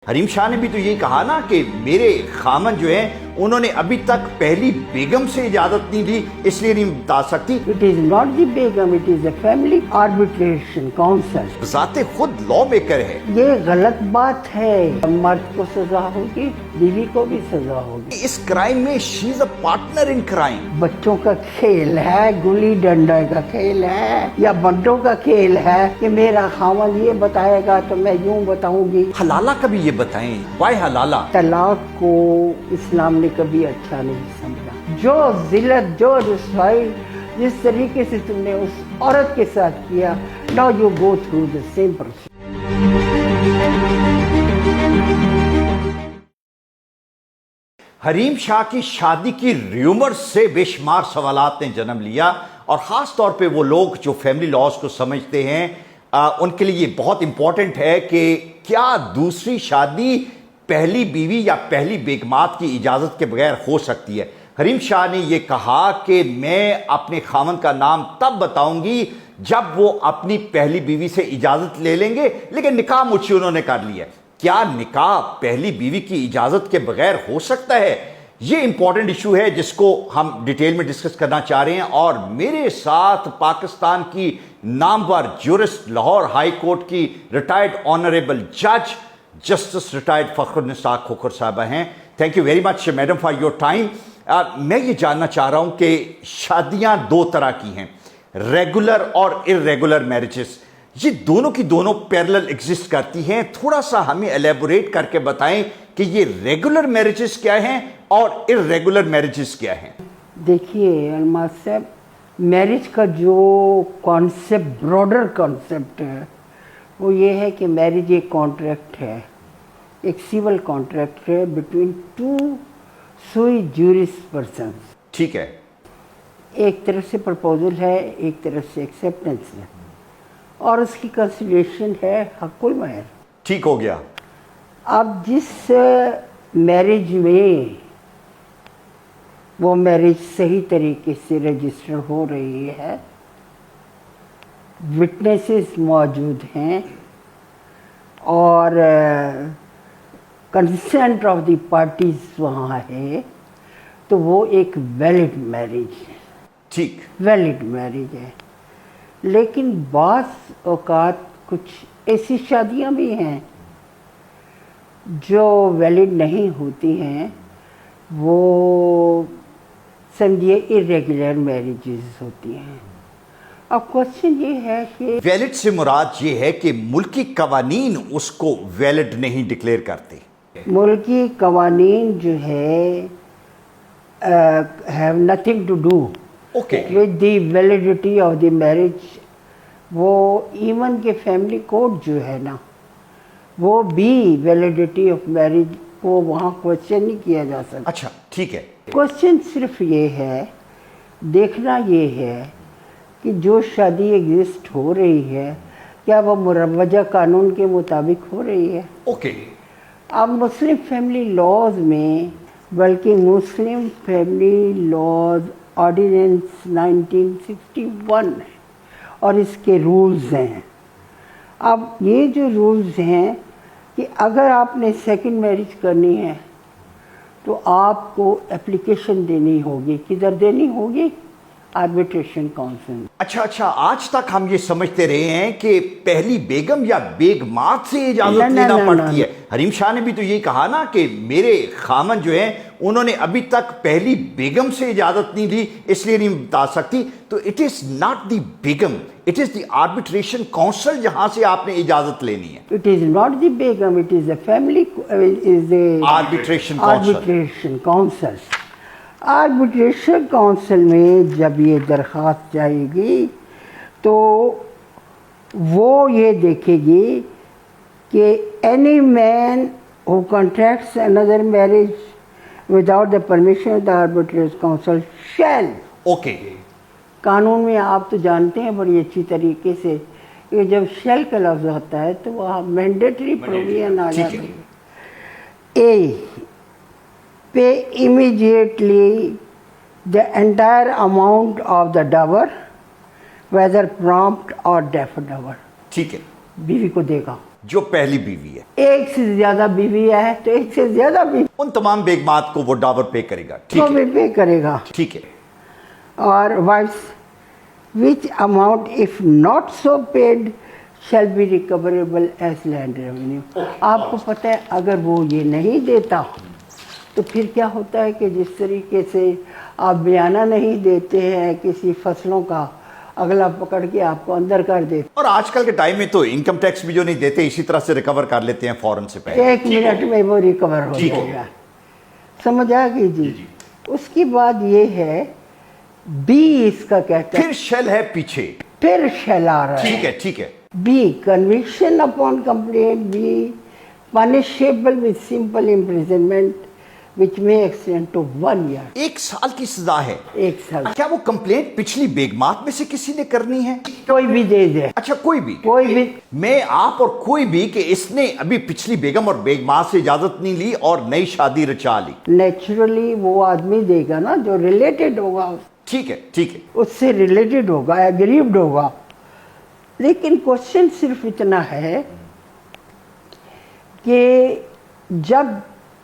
حریم شاہ نے بھی تو یہی کہا نا کہ میرے خامن جو ہیں انہوں نے ابھی تک پہلی بیگم سے اجازت نہیں دی، اس لیے نہیں بتا سکتی۔ It is not the Begum, it is the Family Arbitration Council. ذات خود لا میکر ہے۔ یہ غلط بات ہے، مرد کو سزا ہوگی، بیوی کو بھی سزا ہوگی۔ اس کرائم میں she is a partner in crime. بچوں کا کھیل ہے، گلی ڈنڈا کا کھیل ہے یا بڑوں کا کھیل ہے کہ میرا خاوند یہ بتائے گا تو میں یوں بتاؤں گی۔ حلالہ کا بھی یہ بتائیں، وائی حلالہ؟ طلاق کو اسلام نے کبھی اچھا نہیں سمجھا۔ جو ذلت، جو رسوائی جس طریقے سے تم نے اس عورت کے ساتھ کیا، now you go through the same process۔ Hareem Shah کی شادی کی ریومر سے بے شمار سوالات نے جنم لیا، اور خاص طور پہ وہ لوگ جو فیملی لاز کو سمجھتے ہیں ان کے لیے یہ بہت امپورٹنٹ ہے کہ کیا دوسری شادی پہلی بیوی یا پہلی بیگمات کی اجازت کے بغیر ہو سکتی ہے۔ حریم شاہ نے یہ کہا کہ میں اپنے خاوند کا نام تب بتاؤں گی جب وہ اپنی پہلی بیوی سے اجازت لے لیں گے، لیکن نکاح مجھ سے انہوں نے کر لیا۔ کیا نکاح پہلی بیوی کی اجازت کے بغیر ہو سکتا ہے؟ یہ امپورٹنٹ ایشو ہے جس کو ہم ڈیٹیل میں ڈسکس کرنا چاہ رہے ہیں، اور میرے ساتھ پاکستان کی نامور جورسٹ، لاہور ہائی کورٹ کی ریٹائرڈ آنریبل جج جسٹس ریٹائرڈ فخر النساء کھوکھر صاحبہ ہیں۔ Thank you very much madam for your time. میں یہ جاننا چاہ رہا ہوں کہ شادیاں دو طرح کی ہیں، ریگولر اور ارریگولر میرجز، یہ دونوں کی دونوں پیرلل ایگزسٹ کرتی ہیں۔ تھوڑا سا ہمیں ایلیبوریٹ کر کے بتائیں کہ یہ ریگولر میرجز کیا ہیں اور ارریگولر میرجز کیا ہیں؟ دیکھیے الماس صاحب، میرج کا جو کانسیپٹ، براڈر کانسیپٹ ہے وہ یہ ہے کہ میرج ایک کانٹریکٹ ہے، ایک سیول کانٹریکٹ ہے بٹوین ٹو سوئی جورس پرسنس۔ ٹھیک ہے، ایک طرف سے پرپوزل ہے، ایک طرف سے ایکسیپٹنس ہے، اور اس کی کنسیڈریشن ہے حق المہر۔ ٹھیک ہو گیا۔ اب جس میرج میں وہ میرج صحیح طریقے سے رجسٹر ہو رہی ہے، وٹنسز موجود ہیں اور کنسنٹ آف دی پارٹیز وہاں ہے، تو وہ ایک ویلڈ میرج ہے، ٹھیک، ویلڈ میرج ہے۔ لیکن بعض اوقات کچھ ایسی شادیاں بھی ہیں جو ویلڈ نہیں ہوتی ہیں، وہ سمجھیے ارریگولر میرجز ہوتی ہیں۔ اب کوشچن یہ ہے کہ ویلڈ سے مراد یہ ہے کہ ملکی قوانین اس کو ویلڈ نہیں ڈکلیئر کرتے۔ ملکی قوانین جو ہے have nothing to do with the validity of the marriage۔ وہ ایون کہ فیملی کوڈ جو ہے نا، وہ بھی ویلیڈیٹی آف میرج کو وہاں کوشچن نہیں کیا جا سکتا۔ اچھا ٹھیک ہے، کوشچن صرف یہ ہے، دیکھنا یہ ہے کہ جو شادی ایگزسٹ ہو رہی ہے کیا وہ مروجہ قانون کے مطابق ہو رہی ہے۔ اوکے، اب مسلم فیملی لاز میں، بلکہ مسلم فیملی لاز آرڈیننس 1961 ہے اور اس کے رولز ہیں۔ اب یہ جو رولز ہیں کہ اگر آپ نے سیکنڈ میرج کرنی ہے تو آپ کو اپلیکیشن دینی ہوگی، کدھر دینی ہوگی؟ Arbitration council. اچھا، آج تک ہم یہ سمجھتے رہے ہیں کہ پہلی بیگم یا بیگمات سے اجازت لینا پڑتی ہے۔ حریم شاہ نے بھی تو یہی کہا نا کہ میرے خامن جو ہیں انہوں نے ابھی تک پہلی بیگم سے اجازت نہیں دی، اس لیے نہیں بتا سکتی۔ تو it is not the Begum, it is the arbitration council جہاں سے آپ نے اجازت لینی ہے۔ It is not the Begum, it is the family, is the arbitration council۔ Arbitration council میں جب یہ درخواست جائے گی تو وہ یہ دیکھے گی کہ any man who contracts another marriage without the permission of the arbitration council shall۔ Okay, قانون میں آپ تو جانتے ہیں بڑی اچھی طریقے سے کہ جب شیل کا لفظ ہوتا ہے تو وہاں مینڈیٹری پروویژن آ جاتی ہے۔ اے pay immediately the entire amount of the dower whether prompt or deferred dower۔ ٹھیک ہے، بیوی کو دے گا۔ جو پہلی بیوی ہے ایک سے زیادہ بیوی ہے تو ایک سے زیادہ بیوی ان تمام بیگمات کو وہ ڈاور پے کرے گا. ٹھیک کو ہے بھی پے کرے گا. ٹھیک ہے. اور wives which amount if not so paid shall be recoverable as land revenue. آپ کو پتہ ہے اگر وہ یہ نہیں دیتا تو پھر کیا ہوتا ہے کہ جس طریقے سے آپ بیانہ نہیں دیتے ہیں کسی فصلوں کا، اگلا پکڑ کے آپ کو اندر کر دیتے. اور آج کل کے ٹائم میں تو انکم ٹیکس بھی جو نہیں دیتے اسی طرح سے ریکور کر لیتے ہیں فوراً سے پہلے. 1 منٹ میں وہ ریکور ہو جائے گا. سمجھ آ گئی جی. اس کی بعد یہ ہے بی اس کا کہتا ہے پھر شیل ہے پیچھے. پھر شیل آ رہا ہے. ٹھیک ہے ٹھیک ہے. Be conviction upon complaint be punishable with simple imprisonment which may extend to 1 year. 1 سال کی سزا ہے. 1 سال. کیا وہ کمپلینٹ پچھلی بیگمات میں سے کسی نے کرنی ہے؟ کوئی بھی دے دے. اچھا کوئی بھی. کوئی بھی. میں آپ اور کوئی بھی کہ اس نے ابھی پچھلی بیگم اور بیگمات سے اجازت نہیں لی اور نئی شادی رچا لی. نیچرلی وہ آدمی دے گا نا جو ریلیٹڈ ہوگا. ٹھیک ہے ٹھیک ہے. اس سے ریلیٹڈ ہوگا، ایگریوڈ ہوگا. لیکن کوشچن صرف اتنا ہے کہ جب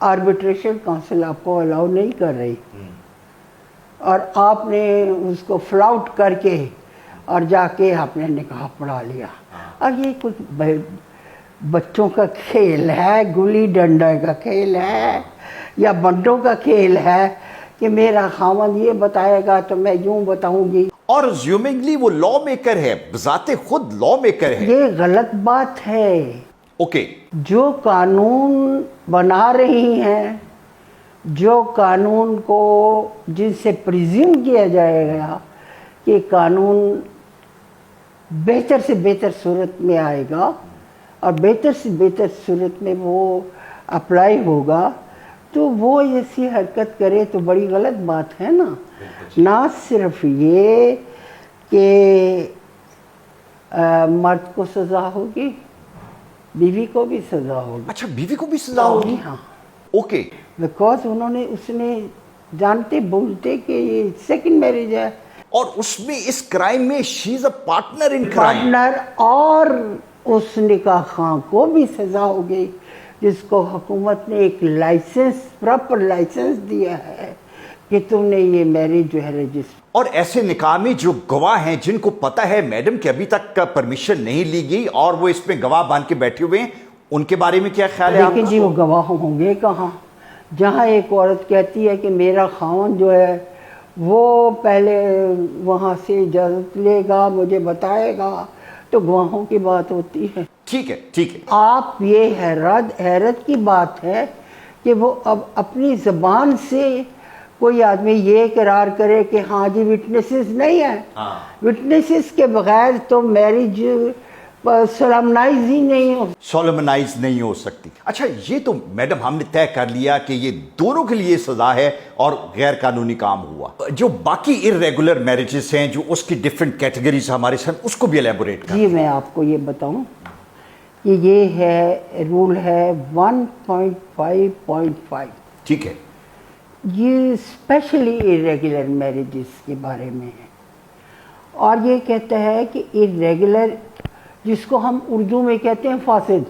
آربیٹریشن کونسل آپ کو الاؤ نہیں کر رہی اور آپ نے اس کو فلاؤٹ کر کے اور جا کے آپ نے نکاح پڑھا لیا، اب یہ کچھ بچوں کا کھیل ہے، گلی ڈنڈا کا کھیل ہے یا بنٹوں کا کھیل ہے کہ میرا خاوند یہ بتائے گا تو میں یوں بتاؤں گی. اور زیومنگلی وہ لا میکر ہے، بذات خود لا میکر ہے. یہ غلط بات ہے. اوکے. جو قانون بنا رہی ہیں، جو قانون کو جن سے پریزیوم کیا جائے گا کہ قانون بہتر سے بہتر صورت میں آئے گا اور بہتر سے بہتر صورت میں وہ اپلائی ہوگا، تو وہ ایسی حرکت کرے تو بڑی غلط بات ہے نا. نہ صرف یہ کہ مرد کو سزا ہوگی، بیوی کو بھی سزا ہوگی. اچھا بیوی کو بھی سزا ہوگی؟ ہاں. اوکے. بیکاز اس نے جانتے بولتے کہ یہ سیکنڈ میرج ہے اور اس میں اس کرائم میں she is a partner in crime. Partner, اور اس نکاح خواہ کو بھی سزا ہوگی جس کو حکومت نے ایک لائسنس، پراپر لائسنس دیا ہے کہ تم نے یہ میرج جو ہے رجسٹر. اور ایسے نکاح میں جو گواہ ہیں جن کو پتہ ہے میڈم کہ ابھی تک پرمیشن نہیں لی گئی اور وہ اس میں گواہ بن کے بیٹھے ہوئے ہیں، ان کے بارے میں کیا خیال ہے آپ لیکن کا؟ جی وہ گواہ ہوں گے کہاں؟ جہاں ایک عورت کہتی ہے کہ میرا خاوند جو ہے وہ پہلے وہاں سے اجازت لے گا، مجھے بتائے گا، تو گواہوں کی بات ہوتی ہے. ٹھیک ہے ٹھیک ہے. آپ یہ حیرت کی بات ہے کہ وہ اب اپنی زبان سے کوئی آدمی یہ اقرار کرے کہ ہاں جی وٹنسز نہیں ہیں. وٹنسز کے بغیر تو میرج سولمنائز ہی نہیں ہو. سولمنائز نہیں ہو سکتی. اچھا یہ تو میڈم ہم نے طے کر لیا کہ یہ دونوں کے لیے سزا ہے اور غیر قانونی کام ہوا. جو باقی ارریگولر میرجز ہیں جو اس کی ڈیفرنٹ کیٹیگریز ہمارے ساتھ، اس کو بھی ایلیبوریٹ کریں. جی میں آپ کو یہ بتاؤں کہ یہ ہے رول ہے 1.5.5. ٹھیک ہے. یہ اسپیشلی ارریگولر میرجز کے بارے میں ہے، اور یہ کہتا ہے کہ ارریگولر جس کو ہم اردو میں کہتے ہیں فاسد.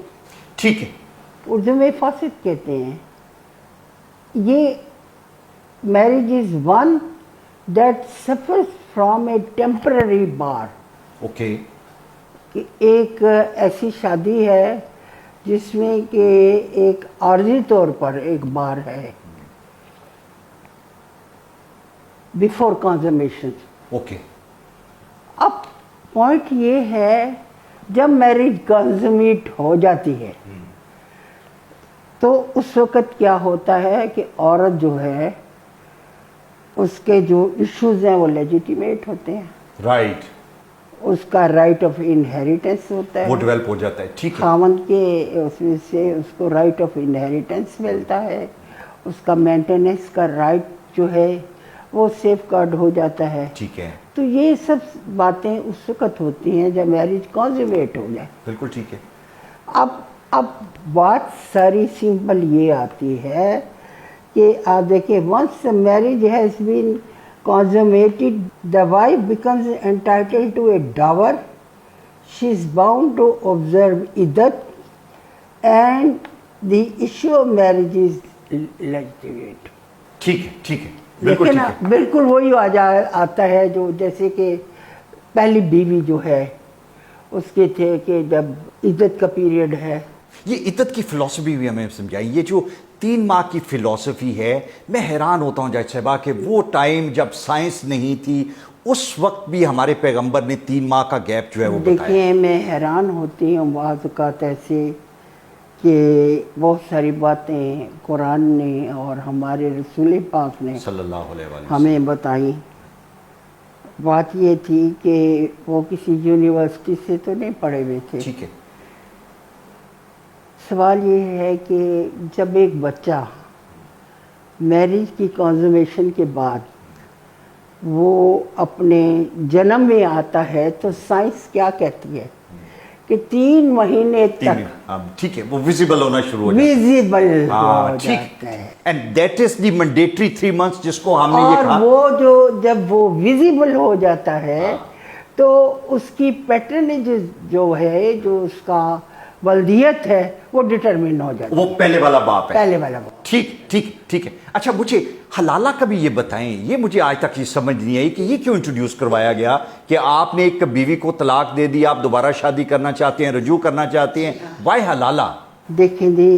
ٹھیک ہے. اردو میں فاسد کہتے ہیں. یہ marriage is one that suffers from a temporary bar. Okay. کہ ایک ایسی شادی ہے جس میں کہ ایک عارضی طور پر ایک بار ہے بیفور کنزمیشن. اوکے. اب پوائنٹ یہ ہے جب میرج کنزمیٹ ہو جاتی ہے تو اس وقت کیا ہوتا ہے کہ عورت جو ہے اس کے جو ایشوز ہیں وہ لیجیٹیمیٹ ہوتے ہیں. رائٹ. اس کا رائٹ آف انہیریٹنس ہوتا ہے، وہ ڈیولپ ہو جاتا ہے. ٹھیک ہے. خاوند کے اس میں سے اس کو رائٹ آف انہیریٹنس ملتا ہے، اس کا مینٹیننس کا رائٹ جو ہے وہ سیف گارڈ ہو جاتا ہے. ٹھیک ہے. تو یہ سب باتیں اس وقت ہوتی ہیں جب میرج کنزومیٹ ہو جائے. بالکل ٹھیک ہے. اب بات ساری سمپل یہ آتی ہے کہ آپ دیکھیں once the marriage has been consummated, the wife becomes entitled to a dower. She is bound to observe iddat and the issue of marriage is legitimate. ٹھیک ہے ٹھیک ہے بالکل لیکن ٹھیک ہے. بالکل وہی آتا ہے جو جیسے کہ پہلی بیوی جو ہے اس کے تھے کہ جب عدت کا پیریڈ ہے. یہ عدت کی فلسفی بھی ہمیں سمجھائیں. یہ جو 3 ماہ کی فلسفی ہے میں حیران ہوتا ہوں جج صاحبہ کہ وہ ٹائم جب سائنس نہیں تھی اس وقت بھی ہمارے پیغمبر نے 3 ماہ کا گیپ جو ہے وہ بتایا. دیکھیں میں حیران ہوتی ہوں بعض اوقات ایسے کہ بہت ساری باتیں قرآن نے اور ہمارے رسول پاک نے صلی اللہ علیہ وسلم ہمیں بتائیں. بات یہ تھی کہ وہ کسی یونیورسٹی سے تو نہیں پڑھے ہوئے تھے. ٹھیک ہے. سوال یہ ہے کہ جب ایک بچہ میرج کی کنزومیشن کے بعد وہ اپنے جنم میں آتا ہے تو سائنس کیا کہتی ہے کہ 3 مہینے تک ٹھیک ہے وہ ویزیبل ہونا شروع ہو جاتا ہے. ویزیبل ہو جاتا ہے. And that is the mandatory 3 months جس کو ہم نے یہ اور کہا. وہ جو جب وہ ویزیبل ہو جاتا ہے تو اس کی پیٹرنیج جو ہے جو اس کا ولدیت ہے وہ ڈٹرمن ہو جاتی ہے. وہ پہلے والا باپ ہے. پہلے والا باپ. ٹھیک ٹھیک ٹھیک ہے. اچھا مجھے حلالہ کا بھی یہ بتائیں. یہ مجھے آج تک یہ سمجھ نہیں آئی کہ یہ کیوں انٹروڈیوس کروایا گیا کہ آپ نے ایک بیوی کو طلاق دے دی آپ دوبارہ شادی کرنا چاہتے ہیں رجوع کرنا چاہتے ہیں. وائی حلالہ؟ دیکھیں جی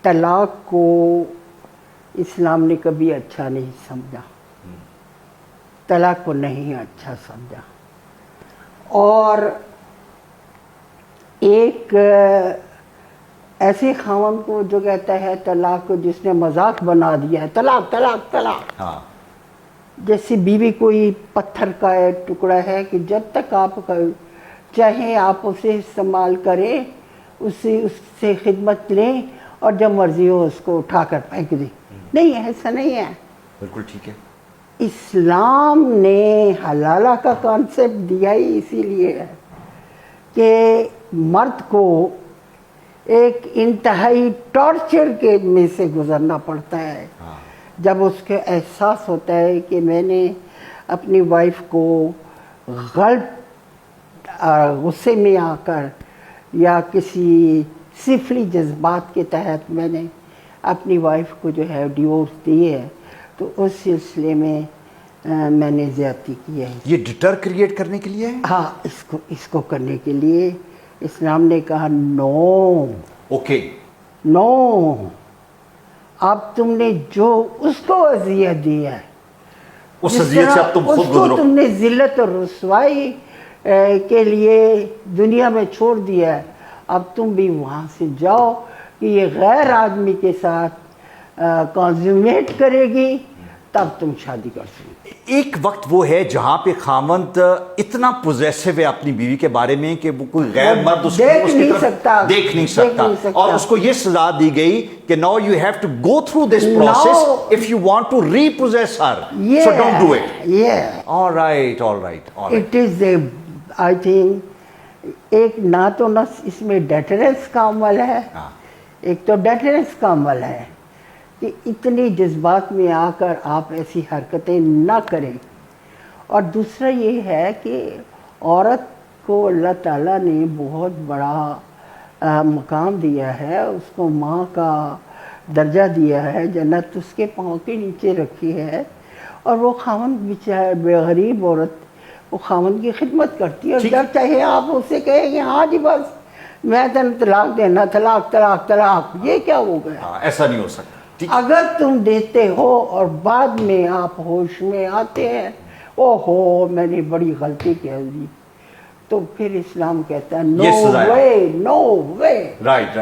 طلاق کو اسلام نے کبھی اچھا نہیں سمجھا. طلاق کو نہیں اچھا سمجھا. اور ایک ایسے خاوند کو جو کہتا ہے طلاق کو جس نے مذاق بنا دیا ہے طلاق طلاق طلاق. ہاں جیسے بیوی کوئی پتھر کا ٹکڑا ہے کہ جب تک آپ چاہیں آپ اسے استعمال کریں اس سے خدمت لیں اور جب مرضی ہو اس کو اٹھا کر پھینک دیں. نہیں ایسا نہیں ہے. بالکل ٹھیک ہے. اسلام نے حلالہ کا کانسیپٹ دیا ہی اسی لیے ہے کہ مرد کو ایک انتہائی ٹارچر کے میں سے گزرنا پڑتا ہے جب اس کے احساس ہوتا ہے کہ میں نے اپنی وائف کو غلط غصے میں آ کر یا کسی سفلی جذبات کے تحت میں نے اپنی وائف کو جو ہے ڈیورس دی ہے تو اس سلسلے میں میں نے زیادتی کی ہے. یہ ڈٹر کریٹ کرنے کے لیے ہے. ہاں اس کو کرنے کے لیے اسلام نے کہا نو. Okay no. اب تم نے جو اس کو اذیت دی ہے اس اذیت سے اب تم خود گزرو. تم نے ذلت اور رسوائی کے لیے دنیا میں چھوڑ دیا ہے اب تم بھی وہاں سے جاؤ کہ یہ غیر آدمی کے ساتھ کنزیومیٹ کرے گی تب تم شادی کر سکتے. ایک وقت وہ ہے جہاں پہ خاوند اتنا پوزیسو ہے اپنی بیوی کے بارے میں کہ وہ کوئی غیر مرد اس کی طرف دیکھ نہیں سکتا اور اس کو یہ سزا دی گئی کہ now you have to go through this process if you want to repossess her. So don't do it. Yeah. All right. It is I think ایک نہ تو اس میں ڈیٹرنس کا عمل ہے ایک تو ڈیٹرنس کا عمل ہے کہ اتنی جذبات میں آ کر آپ ایسی حرکتیں نہ کریں. اور دوسرا یہ ہے کہ عورت کو اللہ تعالیٰ نے بہت بڑا مقام دیا ہے اس کو ماں کا درجہ دیا ہے جنت اس کے پاؤں کے نیچے رکھی ہے اور وہ خاوند بیچارہ بے غریب عورت وہ خاوند کی خدمت کرتی ہے اور جب چاہے آپ اسے کہیں کہ ہاں جی بس میں طلاق دینا طلاق طلاق طلاق یہ کیا ہو گیا. ایسا نہیں ہو سکتا. اگر تم دیتے ہو اور بعد میں آپ ہوش میں آتے ہیں او ہو میں نے بڑی غلطی کر دی تو پھر اسلام کہتا ہے نو وے. رائٹ.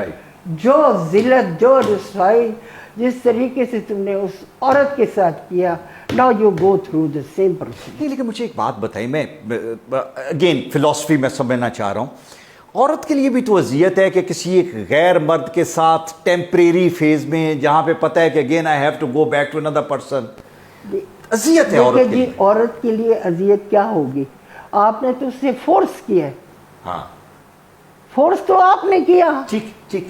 جو ذلت جو رسوائی جس طریقے سے تم نے اس عورت کے ساتھ کیا now you go through the same process. لیکن مجھے ایک بات بتائیں میں اگین فلسفی میں سمجھنا چاہ رہا ہوں. عورت کے لیے بھی تو اذیت ہے کہ کسی ایک غیر مرد کے ساتھ ٹیمپریری فیز میں جہاں پہ پتہ ہے کہ again I have to go back to another person. اذیت ہے عورت کے لیے. عورت کے لیے اذیت کیا ہوگی؟ آپ نے تو اسے فورس کیا ہے. ہاں فورس تو آپ نے کیا. ٹھیک.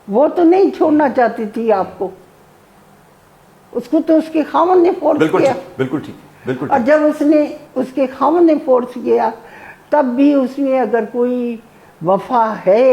وہ تو نہیں چھوڑنا چاہتی تھی آپ کو اس کو تو اس کے خاوند نے فورس کیا. بالکل ٹھیک. اور جب اس کے خاوند نے فورس کیا تب بھی اس میں اگر کوئی وفا ہے